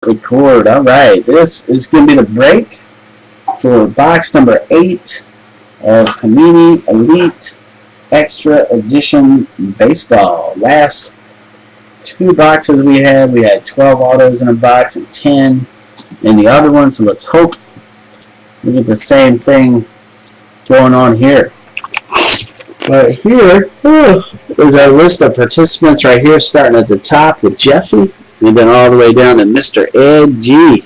Record. All right, this is going to be the break for box number 8 of Panini Elite Extra Edition Baseball. Last 2 boxes we had 12 autos in a box and 10 in the other one, so let's hope we get the same thing going on here. But here is our list of participants right here, starting at the top with Jesse. And then all the way down to Mr. Ed G.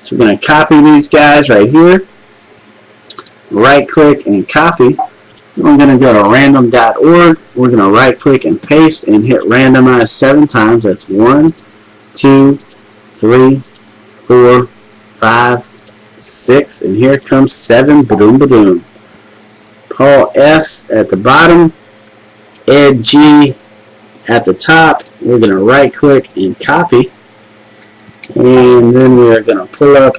So we're going to copy these guys right here. Right click and copy. Then we're going to go to random.org. We're going to right click and paste and hit randomize 7 times. That's 1, 2, 3, 4, 5, 6. And here comes 7. Ba-doom, ba-doom. Paul S. at the bottom. Ed G. at the top. We're going to right click and copy, and then we're going to pull up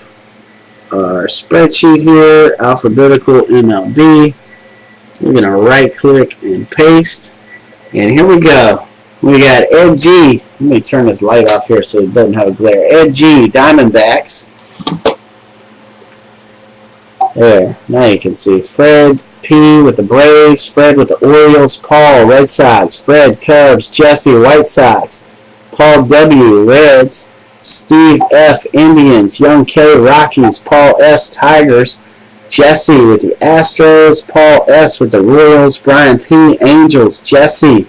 our spreadsheet here, alphabetical MLB. We're going to right click and paste, and here we go. We got Ed G. Let me turn this light off here so it doesn't have a glare. Ed G. Diamondbacks. There, now you can see Fred P. with the Braves, Fred with the Orioles, Paul, Red Sox, Fred, Cubs, Jesse, White Sox, Paul W., Reds, Steve F., Indians, Young K., Rockies, Paul S., Tigers, Jesse with the Astros, Paul S. with the Royals, Brian P., Angels, Jesse,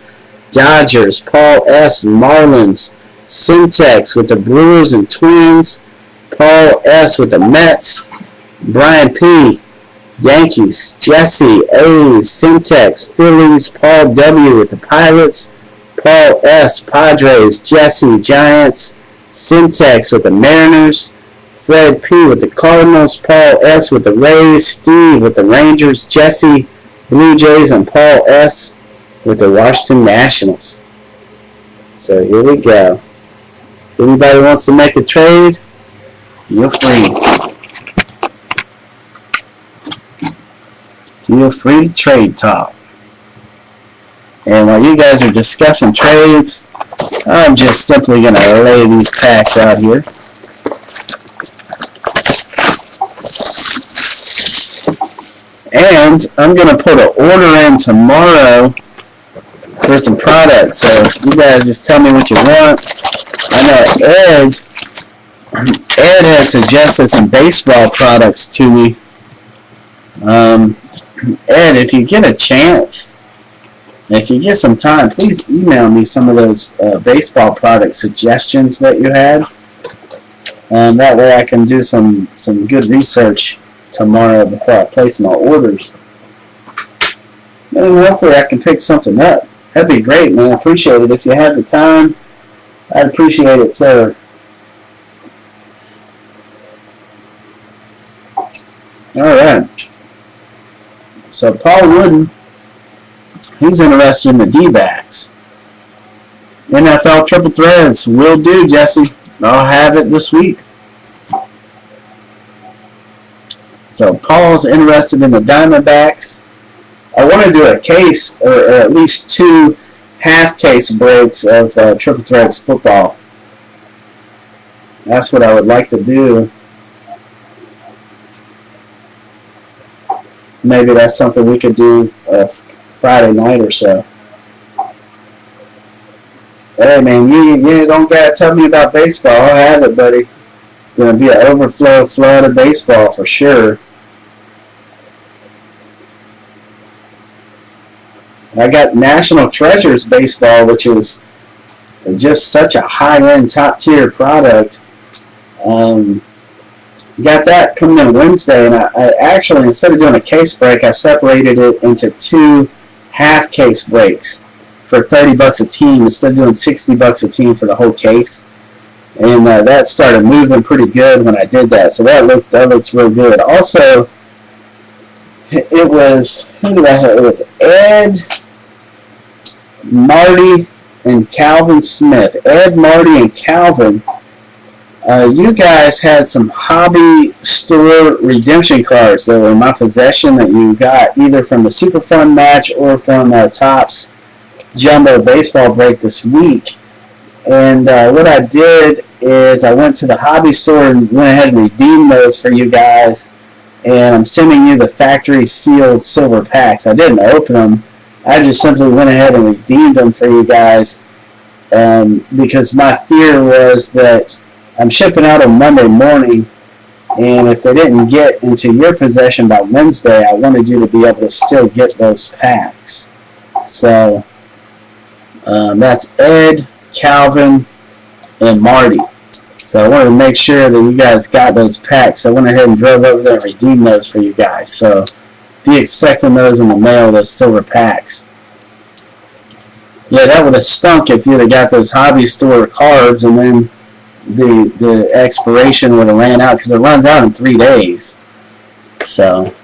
Dodgers, Paul S., Marlins, Syntex with the Brewers and Twins, Paul S. with the Mets, Brian P., Yankees, Jesse, A's, Syntex, Phillies, Paul W. with the Pirates, Paul S., Padres, Jesse, Giants, Syntex with the Mariners, Fred P. with the Cardinals, Paul S. with the Rays, Steve with the Rangers, Jesse, Blue Jays, and Paul S. with the Washington Nationals. So here we go. If anybody wants to make a trade, feel free. Feel free to trade talk. And while you guys are discussing trades, I'm just simply going to lay these packs out here. And I'm going to put an order in tomorrow for some products. So you guys just tell me what you want. I know Ed has suggested some baseball products to me. Ed, if you get a chance, if you get some time, please email me some of those baseball product suggestions that you had. That way I can do some good research tomorrow before I place my orders. And hopefully I can pick something up. That'd be great, man. I appreciate it. If you have the time, I'd appreciate it, sir. All right. So Paul Wooden, he's interested in the D-backs. NFL Triple Threads will do, Jesse. I'll have it this week. So Paul's interested in the Diamondbacks. I want to do a case, or at least 2 half-case breaks of Triple Threads football. That's what I would like to do. Maybe that's something we could do Friday night or so. Hey, man, you don't got to tell me about baseball. I'll have it, buddy. Going to be an overflow flood of baseball for sure. I got National Treasures baseball, which is just such a high-end, top-tier product. Got that coming in Wednesday, and I actually, instead of doing a case break, I separated it into 2 half-case breaks for $30 a team instead of doing $60 a team for the whole case. And that started moving pretty good when I did that, so that looks real good. Also, it was, who did I have? It was Ed, Marty, and Calvin Smith. Ed, Marty, and Calvin. You guys had some hobby store redemption cards that were in my possession that you got either from the Super Fun match or from Topps Jumbo Baseball Break this week. And what I did is I went to the hobby store and went ahead and redeemed those for you guys. And I'm sending you the factory sealed silver packs. I didn't open them. I just simply went ahead and redeemed them for you guys. Because my fear was that I'm shipping out on Monday morning, and if they didn't get into your possession by Wednesday, I wanted you to be able to still get those packs. So that's Ed, Calvin, and Marty. So I wanted to make sure that you guys got those packs. I went ahead and drove over there and redeemed those for you guys. So be expecting those in the mail, those silver packs. Yeah, that would have stunk if you'd have got those hobby store cards and then the expiration would have ran out, because it runs out in 3 days. So,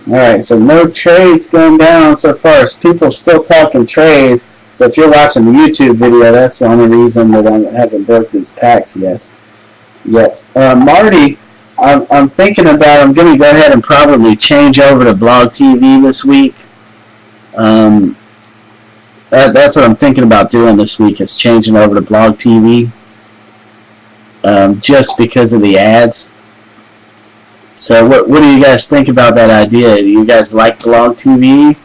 alright, so no trades going down so far. So people still talking trade. So if you're watching the YouTube video, that's the only reason that I haven't broke these packs yet. Marty, I'm thinking about, I'm going to go ahead and probably change over to Blog TV this week. That's what I'm thinking about doing this week, is changing over to Blog TV. Just because of the ads. So what do you guys think about that idea? Do you guys like Blog TV?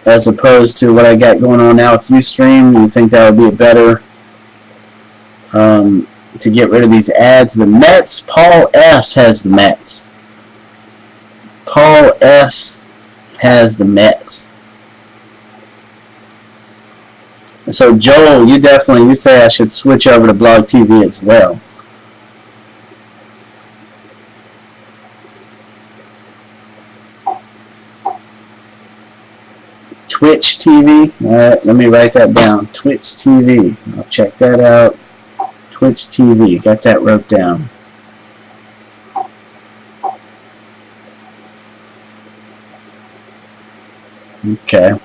As opposed to what I got going on now with Ustream? You think that would be a better... to get rid of these ads? The Mets, Paul S. has the Mets. Paul S. has the Mets. So Joel, you say I should switch over to Blog TV as well. Twitch TV. Alright, let me write that down. Twitch TV. I'll check that out. Twitch TV. Got that wrote down. Okay.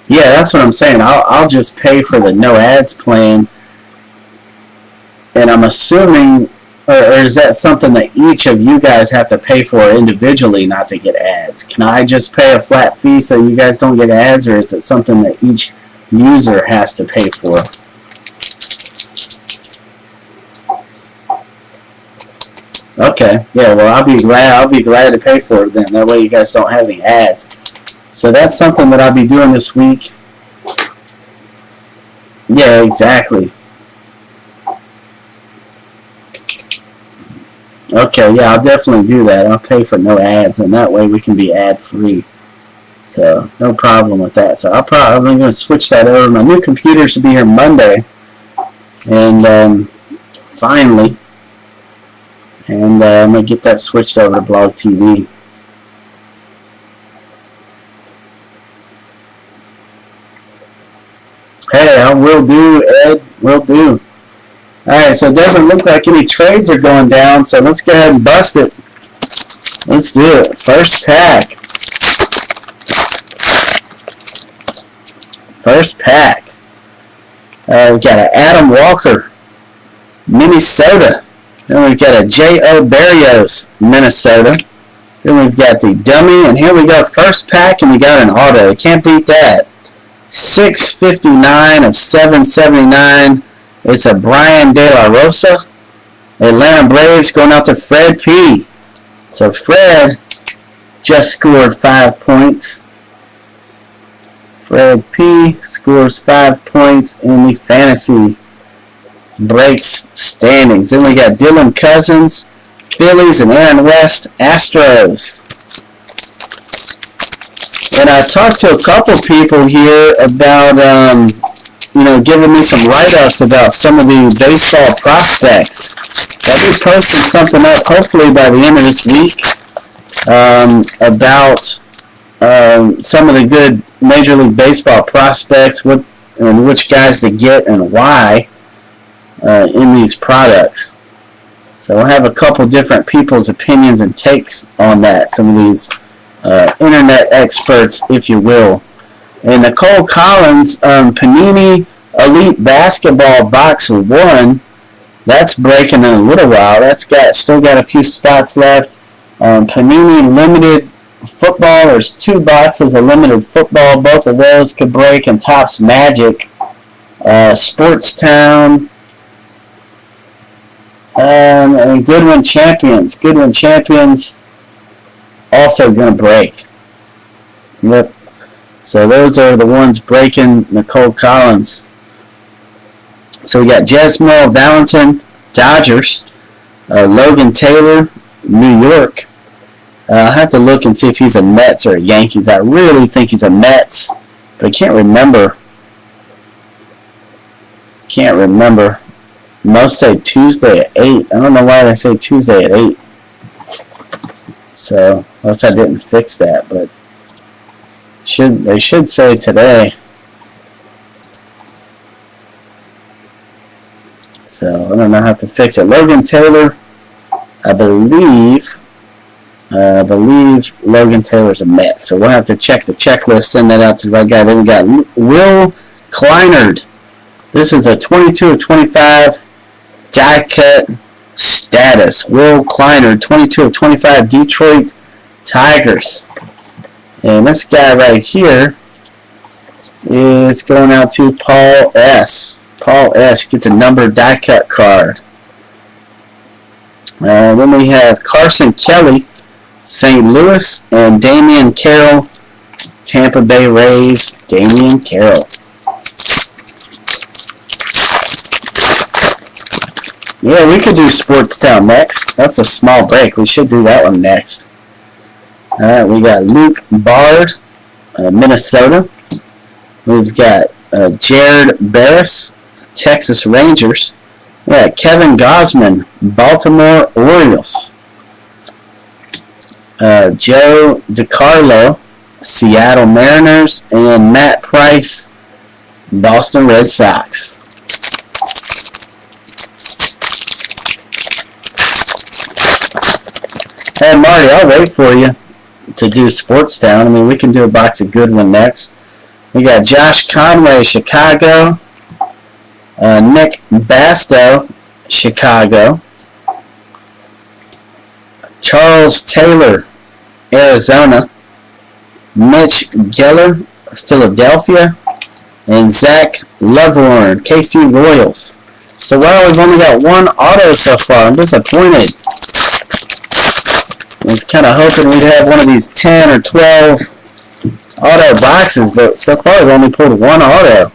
Yeah, that's what I'm saying. I'll just pay for the no ads plan. And I'm assuming, or is that something that each of you guys have to pay for individually not to get ads? Can I just pay a flat fee so you guys don't get ads, or is it something that each user has to pay for? Okay, yeah, well, I'll be glad to pay for it then. That way you guys don't have any ads. So that's something that I'll be doing this week. Yeah, exactly. Okay, yeah, I'll definitely do that. I'll pay for no ads, and that way we can be ad-free. So, no problem with that. So, I'm going to switch that over. My new computer should be here Monday. And, finally. And I'm going to get that switched over to Blog TV. Hey, I will do, Ed. Will do. Alright, so it doesn't look like any trades are going down, so let's go ahead and bust it. Let's do it. First pack. First pack. We've got an Adam Walker, Minnesota. Then we've got a J.O. Barrios, Minnesota. Then we've got the dummy, and here we go. First pack, and we got an auto. You can't beat that. 659 of 779. It's a Brian De La Rosa. Atlanta Braves going out to Fred P. So Fred just scored 5 points. Fred P. scores 5 points in the fantasy breaks standings. Then we got Dylan Cousins, Phillies, and Aaron West, Astros. And I talked to a couple people here about, giving me some write-ups about some of the baseball prospects. I'll be posting something up, hopefully by the end of this week, about some of the good Major League Baseball prospects, and which guys to get and why in these products. So we'll have a couple different people's opinions and takes on that, some of these internet experts, if you will. And Nicole Collins, Panini Elite Basketball Box 1, that's breaking in a little while. That's still got a few spots left. Panini Limited football, there's 2 boxes of limited football. Both of those could break. And Topps Magic, Sportstown, and Goodwin Champions. Goodwin Champions also going to break. Yep. So those are the ones breaking. Nicole Collins. So we got Jesmo Valentin, Dodgers. Logan Taylor, New York. I'll have to look and see if he's a Mets or a Yankees. I really think he's a Mets, but I can't remember. Most say Tuesday at 8. I don't know why they say Tuesday at 8. So, unless I didn't fix that, but they should say today. So, I don't know how to fix it. Logan Taylor, I believe Logan Taylor's a Met. So, we'll have to check the checklist, send that out to the right guy. Then we got Will Kleinard. This is a 22 of 25 die cut status. Will Kleinard, 22 of 25 Detroit Tigers. And this guy right here is going out to Paul S. Paul S. Get the numbered die cut card. Then we have Carson Kelly, St. Louis, and Damian Carroll, Tampa Bay Rays. Damian Carroll. Yeah, we could do Sportstown next. That's a small break. We should do that one next. Alright, we got Luke Bard, Minnesota. We've got Jared Barris, Texas Rangers. Yeah, Kevin Gausman, Baltimore Orioles. Joe DiCarlo, Seattle Mariners. And Matt Price, Boston Red Sox. Hey Marty, I'll wait for you to do Sportstown. I mean, we can do a box of Goodwin next. We got Josh Conway, Chicago. Nick Basto, Chicago. Charles Taylor, Arizona. Mitch Geller, Philadelphia. And Zach Lovewarn, KC Royals. So, well, we've only got 1 auto so far. I'm disappointed. I was kind of hoping we'd have one of these 10 or 12 auto boxes, but so far we've only pulled 1 auto.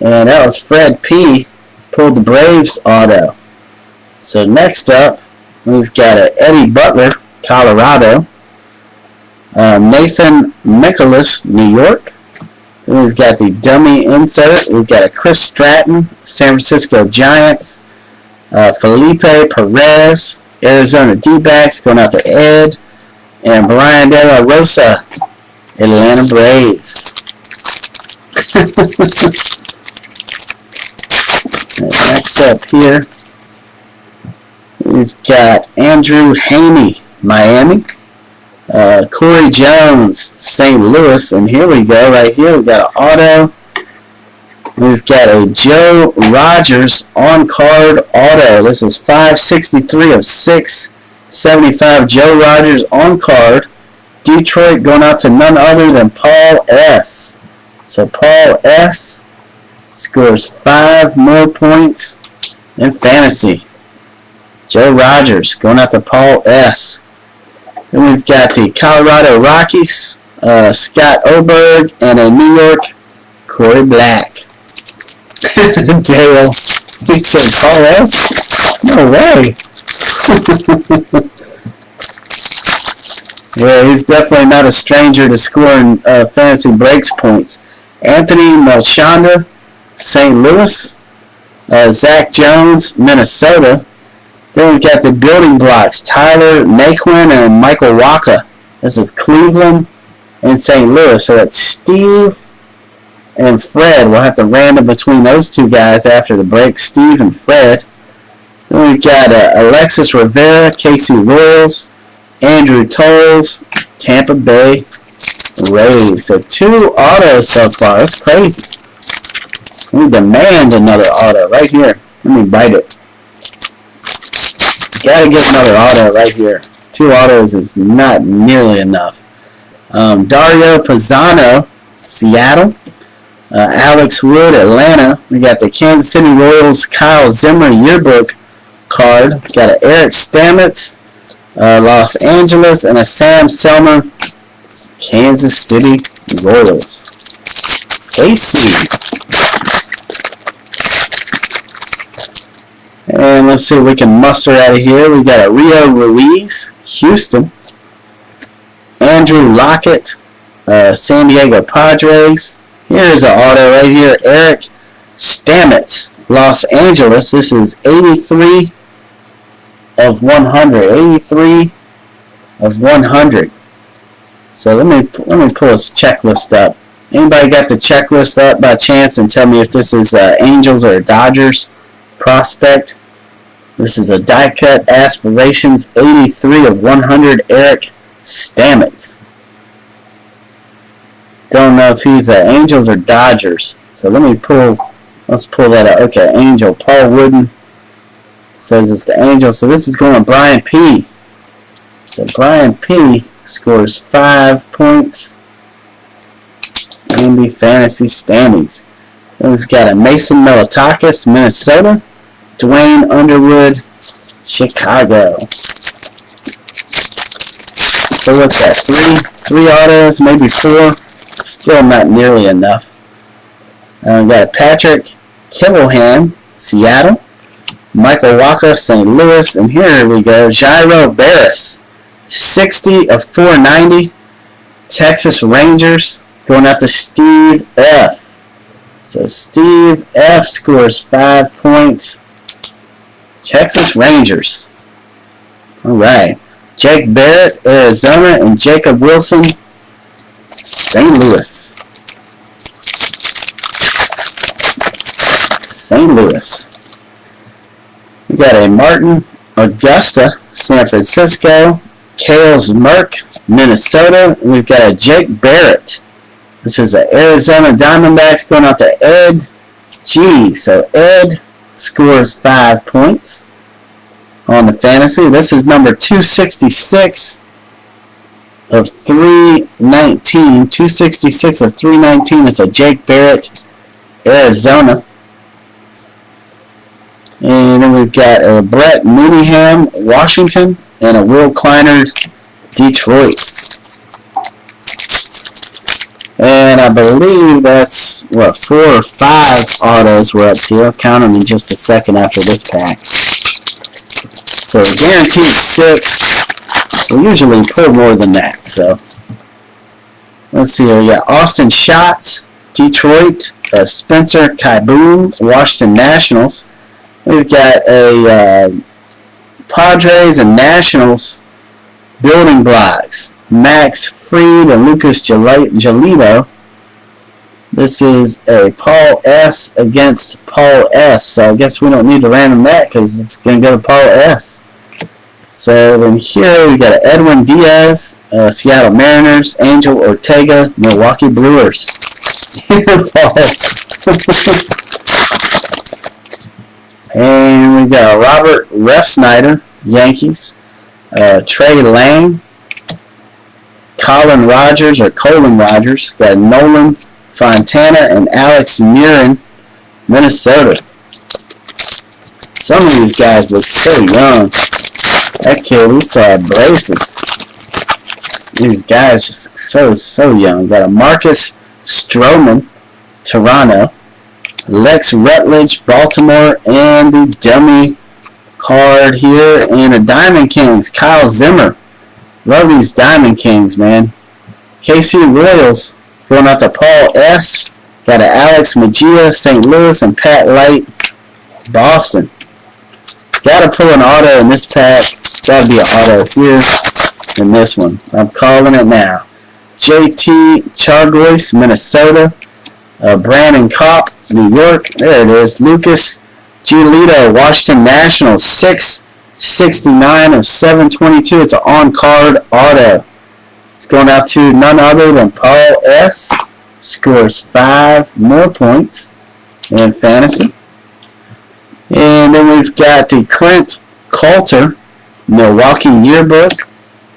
And that was Fred P. Pulled the Braves auto. So next up, we've got Eddie Butler, Colorado. Nathan Nicholas, New York. Then we've got the dummy insert. We've got a Chris Stratton, San Francisco Giants. Felipe Perez, Arizona D-backs, going out to Ed. And Brian De La Rosa, Atlanta Braves. Next up here, we've got Andrew Haney, Miami. Corey Jones, St. Louis. And here we go, right here, we've got an auto. We've got a Joe Rogers on-card auto. This is 563 of 675 Joe Rogers on-card. Detroit going out to none other than Paul S. So Paul S. scores 5 more points in fantasy. Joe Rogers going out to Paul S. Then we've got the Colorado Rockies, Scott Oberg, and a New York Corey Black. Dale, he said Paul S? No way. Yeah, he's definitely not a stranger to scoring fantasy breaks points. Anthony Melchanda, St. Louis. Zach Jones, Minnesota. Then we've got the building blocks, Tyler Naquin and Michael Wacha. This is Cleveland and St. Louis. So that's Steve and Fred. We'll have to random between those 2 guys after the break, Steve and Fred. Then we've got Alexis Rivera, KC Royals. Andrew Tolles, Tampa Bay Rays. So 2 autos so far. That's crazy. We demand another auto right here. Let me bite it. Gotta get another auto right here. 2 autos is not nearly enough. Dario Pisano, Seattle. Alex Wood, Atlanta. We got the Kansas City Royals Kyle Zimmer yearbook card. We got an Eric Stamets, Los Angeles, and a Sam Selmer, Kansas City Royals. AC. And let's see if we can muster out of here. We got a Rio Ruiz, Houston. Andrew Lockett, San Diego Padres. Here's an auto right here. Eric Stamets, Los Angeles. This is 83 of 100. 83 of 100. So let me pull this checklist up. Anybody got the checklist up by chance and tell me if this is Angels or Dodgers prospect? This is a die cut Aspirations 83 of 100 Eric Stamets. Don't know if he's Angels or Dodgers. So let's pull that out. Okay, Angel. Paul Wooden says it's the Angel. So this is going to Brian P. So Brian P scores 5 points. Andy Fantasy Standings. Then we've got a Mason Militakis, Minnesota. Dwayne Underwood, Chicago. So what's that? Three autos, maybe 4. Still not nearly enough. We got a Patrick Kivelhan, Seattle. Michael Walker, St. Louis. And here we go, Jairo Barris, 60 of 490. Texas Rangers, going out to Steve F. So Steve F scores 5 points. Texas Rangers. Alright. Jake Barrett, Arizona, and Jacob Wilson, St. Louis. St. Louis. We got a Martin Augusta, San Francisco. Kales Merck, Minnesota. And we've got a Jake Barrett. This is an Arizona Diamondbacks going out to Ed G. So Ed scores 5 points on the fantasy. This is number 266 of 319. 266 of 319. It's a Jake Barrett, Arizona. And then we've got a Brett Mooneyham, Washington, and a Will Kleiner, Detroit. And I believe that's, 4 or 5 autos we're up to. I'll count them in just a second after this pack. So guaranteed 6. We usually pull more than that. So let's see here. We got Austin Schatz, Detroit. Spencer Kieboom, Washington Nationals. We've got a Padres and Nationals building blocks. Max Fried and Lucas Giolito. This is a Paul S. against Paul S. So I guess we don't need to random that because it's going to go to Paul S. So then here we got Edwin Diaz, Seattle Mariners, Angel Ortega, Milwaukee Brewers. And we got Robert Refsnyder, Yankees, Trey Lang, Colin Rogers, got Nolan Fontana, and Alex Murin, Minnesota. Some of these guys look so young. That kid, we still have braces. These guys just so young. Got a Marcus Stroman, Toronto. Lex Rutledge, Baltimore, and the dummy card here. And a Diamond Kings, Kyle Zimmer. Love these Diamond Kings, man. KC Royals going out to Paul S. Got an Alex Mejia, St. Louis, and Pat Light, Boston. Gotta pull an auto in this pack. Gotta be an auto here in this one. I'm calling it now. JT Chargois, Minnesota. Brandon Kopp, New York. There it is. Lucas Giolito, Washington Nationals. 669 of 722. It's an on-card auto. It's going out to none other than Paul S. Scores 5 more points in fantasy. And then we've got the Clint Coulter, Milwaukee yearbook.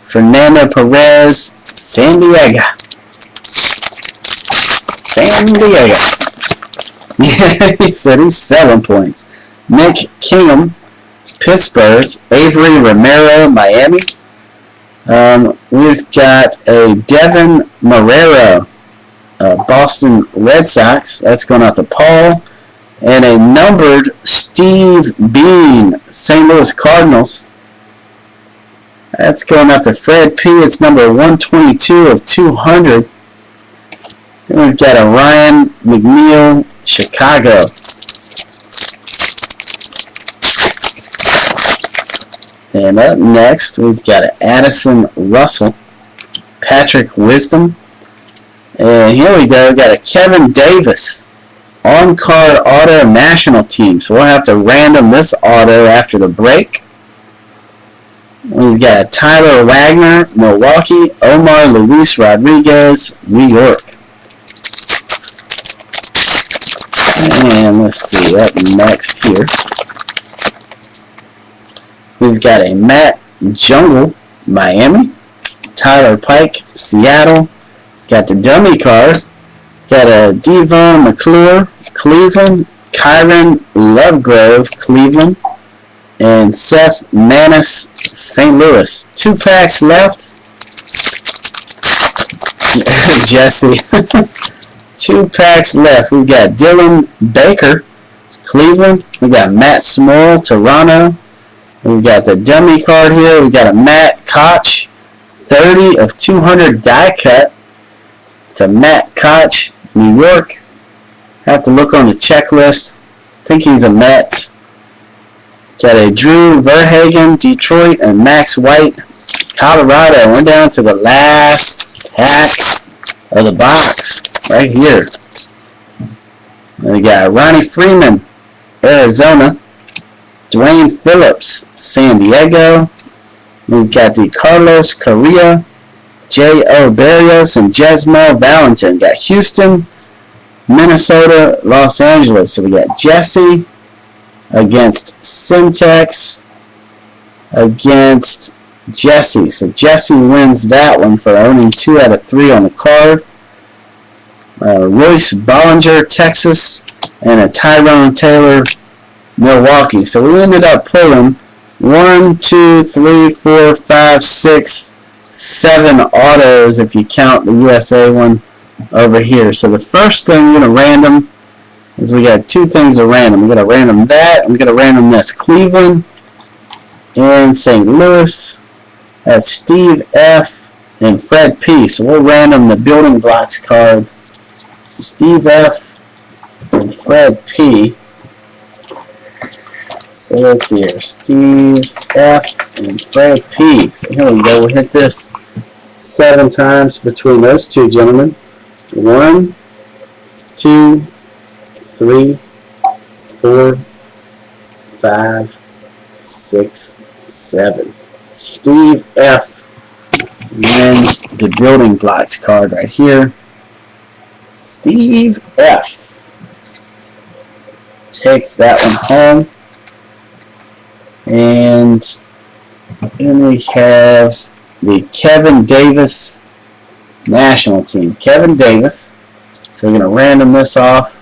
Fernando Perez, San Diego. San Diego. Yeah, he said he's 7 points. Nick Kingham, Pittsburgh. Avery Romero, Miami. We've got a Devin Marrero, Boston Red Sox. That's going out to Paul. And a numbered Steve Bean, St. Louis Cardinals. That's going out to Fred P. It's number 122 of 200. And we've got a Ryan McNeil, Chicago. And up next, we've got an Addison Russell, Patrick Wisdom. And here we go. We've got a Kevin Davis, on-card auto national team. So we'll have to random this auto after the break. We've got a Tyler Wagner, Milwaukee. Omar Luis Rodriguez, New York. And let's see, up next here, we've got a Matt Jungle, Miami. Tyler Pike, Seattle. Got the dummy card. Got a Devon McClure, Cleveland. Kyron Lovegrove, Cleveland. And Seth Manis, St. Louis. 2 packs left. Jesse. 2 packs left. We've got Dylan Baker, Cleveland. We've got Matt Small, Toronto. We've got the dummy card here. We've got a Matt Koch, 30 of 200 die cut. It's a Matt Koch, New York. Have to look on the checklist. I think he's a Mets. Got a Drew Verhagen, Detroit, and Max White, Colorado. We're down to the last pack of the box right here. And we got Ronnie Freeman, Arizona. Dwayne Phillips, San Diego. We've got the Carlos Correa, J.O. Barrios, and Jesmo Valentin. Got Houston, Minnesota, Los Angeles. So we got Jesse against Syntex against Jesse. So Jesse wins that one for owning 2 out of 3 on the card. Royce Bollinger, Texas, and a Tyrone Taylor, Milwaukee. So we ended up pulling 1, 2, 3, 4, 5, 6, 7 autos if you count the USA one over here. So the first thing we're going to random is we got 2 things to random. We're going to random that. I'm going to random this. Cleveland and St. Louis. That's Steve F. and Fred P. So we'll random the building blocks card. Steve F. and Fred P. So let's see here. Steve F. and Fred P. So here we go. We'll hit this 7 times between those 2 gentlemen. 1, 2, 3, 4, 5, 6, 7. Steve F. wins the building blocks card right here. Steve F. takes that one home. And then we have the Kevin Davis national team. Kevin Davis. So we're going to random this off.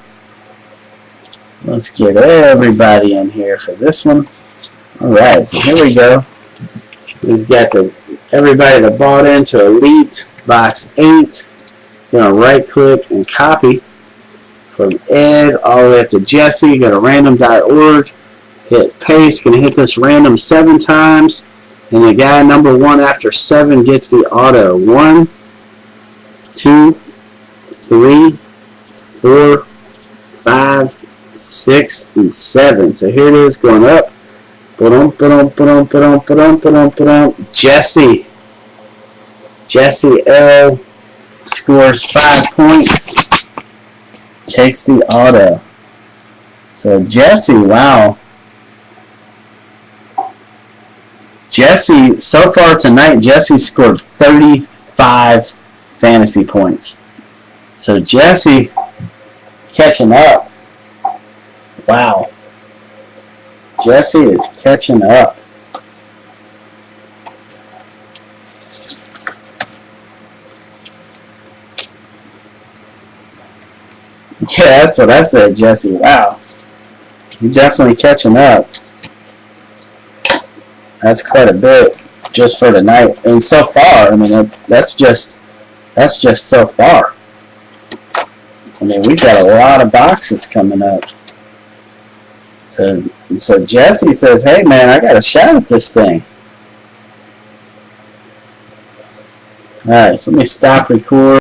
Let's get everybody in here for this one. Alright, so here we go. We've got everybody that bought into Elite Box 8. Going to right click and copy from Ed all the way up to Jesse. Go to random.org. Hit paste. Going to hit this random 7 times. And the guy number 1 after 7 gets the auto. 1, 2, 3, 4, 5, 6, and 7. So here it is going up. Jesse. Jesse L. scores 5 points. Takes the auto. So Jesse, wow. Jesse, so far tonight, Jesse scored 35 fantasy points. So Jesse catching up. Wow. Jesse is catching up. Yeah, that's what I said, Jesse. Wow. You're definitely catching up. That's quite a bit just for tonight. And so far, I mean, that's just so far. I mean, we've got a lot of boxes coming up. So Jesse says, hey, man, I got a shot at this thing. All right, so let me stop record.